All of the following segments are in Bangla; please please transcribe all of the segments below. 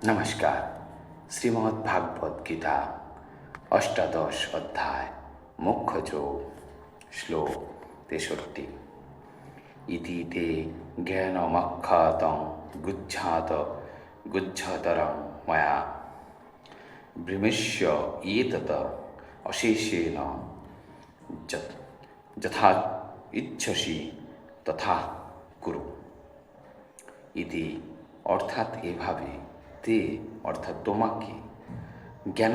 নমস্কার। শ্রীমদ্ ভাগবত গীতা অষ্টাদশ অধ্যায় মুখ্য যোগ শ্লোক 63। ইতি তে জ্ঞানমক্ষাতং গুজ্ঝাতরং ময়া ভ্রমিষ্য এতত অশেষেণ যথা ইচ্ছসি তথা কুরু। ইতি অর্থাৎ এভাবে, তে অর্থাৎ তোমাকে, জ্ঞান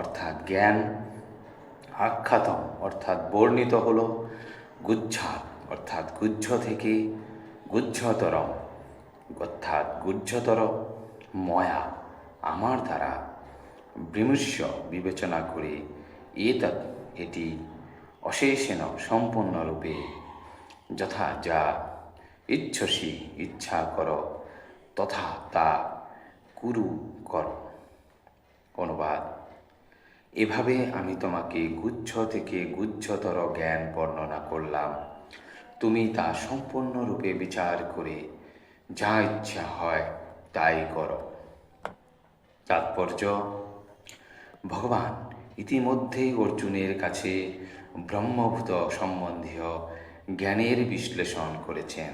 অর্থাৎ জ্ঞান, আখ্যাতম অর্থাৎ বর্ণিত হলো, গুজ্ঝাত অর্থাৎ গুজ্জ থেকে, গুজ্জতরম অর্থাৎ গুজ্জতর, ময়া আমার দ্বারা, বিমর্ষ বিবেচনা করে, এতৎ এটি, অশেষেণ সম্পূর্ণরূপে, যথা যা, ইচ্ছসি ইচ্ছা করো, তথা তা কুরু কর। অনুবাদ: এভাবে আমি তোমাকে গুচ্ছ থেকে গুচ্ছতর জ্ঞান বর্ণনা করলাম, তুমি তা সম্পূর্ণরূপে বিচার করে যা ইচ্ছা হয় তাই করো। তাৎপর্য: ভগবান ইতিমধ্যেই অর্জুনের কাছে ব্রহ্মভূত সম্বন্ধীয় জ্ঞানের বিশ্লেষণ করেছেন।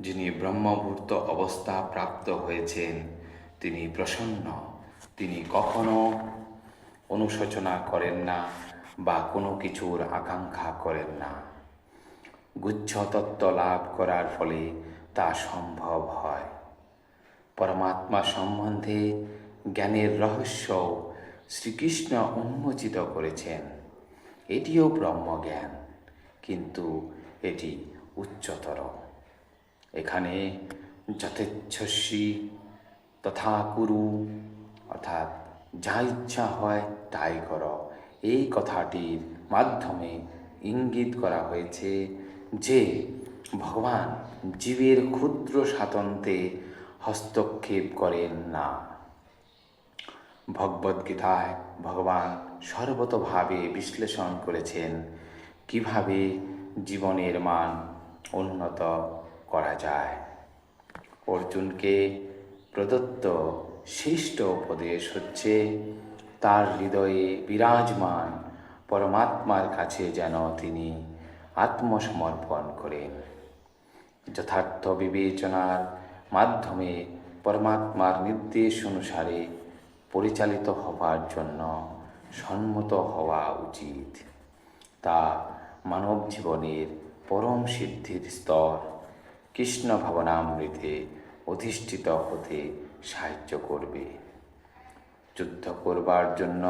যিনি ব্রহ্মভূত অবস্থা প্রাপ্ত হয়েছেন তিনি প্রসন্ন, তিনি কখনো অনুশোচনা করেন না বা কোনো কিছুর আকাঙ্ক্ষা করেন না। গুচ্ছ তত্ত্ব লাভ করার ফলে তা সম্ভব হয়। পরমাত্মা সম্বন্ধে জ্ঞানের রহস্য শ্রীকৃষ্ণ উন্মোচিত করেছেন। এটিও ব্রহ্মজ্ঞান, কিন্তু এটি উচ্চতর। এখানে যথেচ্ছসি তথা কুরু অর্থাৎ যা ইচ্ছা হয় তাই করো, এই কথাটির মাধ্যমে ইঙ্গিত করা হয়েছে যে ভগবান জীবের ক্ষুদ্র স্বাতন্ত্র্যে হস্তক্ষেপ করেন না। ভগবদ্গীতায় ভগবান সর্বতোভাবে বিশ্লেষণ করেছেন কিভাবে জীবনের মান উন্নত করা যায়। অর্জুনকে প্রদত্ত শ্রেষ্ঠ উপদেশ হচ্ছে তার হৃদয়ে বিরাজমান পরমাত্মার কাছে যেন তিনি আত্মসমর্পণ করেন। যথার্থ বিবেচনার মাধ্যমে পরমাত্মার নির্দেশ অনুসারে পরিচালিত হবার জন্য সম্মত হওয়া উচিত। তা মানব জীবনের পরম সিদ্ধির স্তর কৃষ্ণ ভাবনামৃতে অধিষ্ঠিত হতে সাহায্য করবে। যুদ্ধ করবার জন্য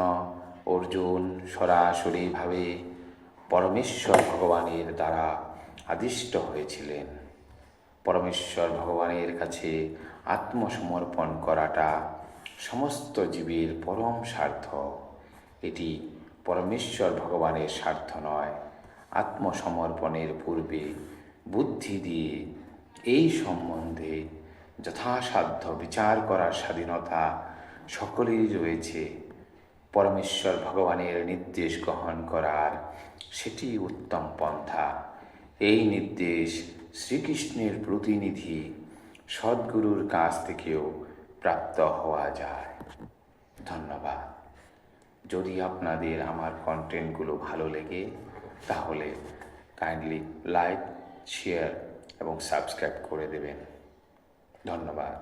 অর্জুন সরাসরিভাবে পরমেশ্বর ভগবানের দ্বারা আদিষ্ট হয়েছিলেন। পরমেশ্বর ভগবানের কাছে আত্মসমর্পণ করাটা সমস্ত জীবের পরম স্বার্থ। এটি পরমেশ্বর ভগবানের স্বার্থ নয়। আত্মসমর্পণের পূর্বে বুদ্ধি দিয়ে এই সম্বন্ধে যথাসাধ্য বিচার করার স্বাধীনতা সকলেরই রয়েছে। পরমেশ্বর ভগবানের নির্দেশ গ্রহণ করার সেটি উত্তম পন্থা। এই নির্দেশ শ্রীকৃষ্ণের প্রতিনিধি সদ্গুরুর কাছ থেকেও প্রাপ্ত হওয়া যায়। ধন্যবাদ। যদি আপনাদের আমার কন্টেন্টগুলো ভালো লেগে তাহলে কাইন্ডলি লাইক, শেয়ার এবং সাবস্ক্রাইব করে দেবেন। ধন্যবাদ।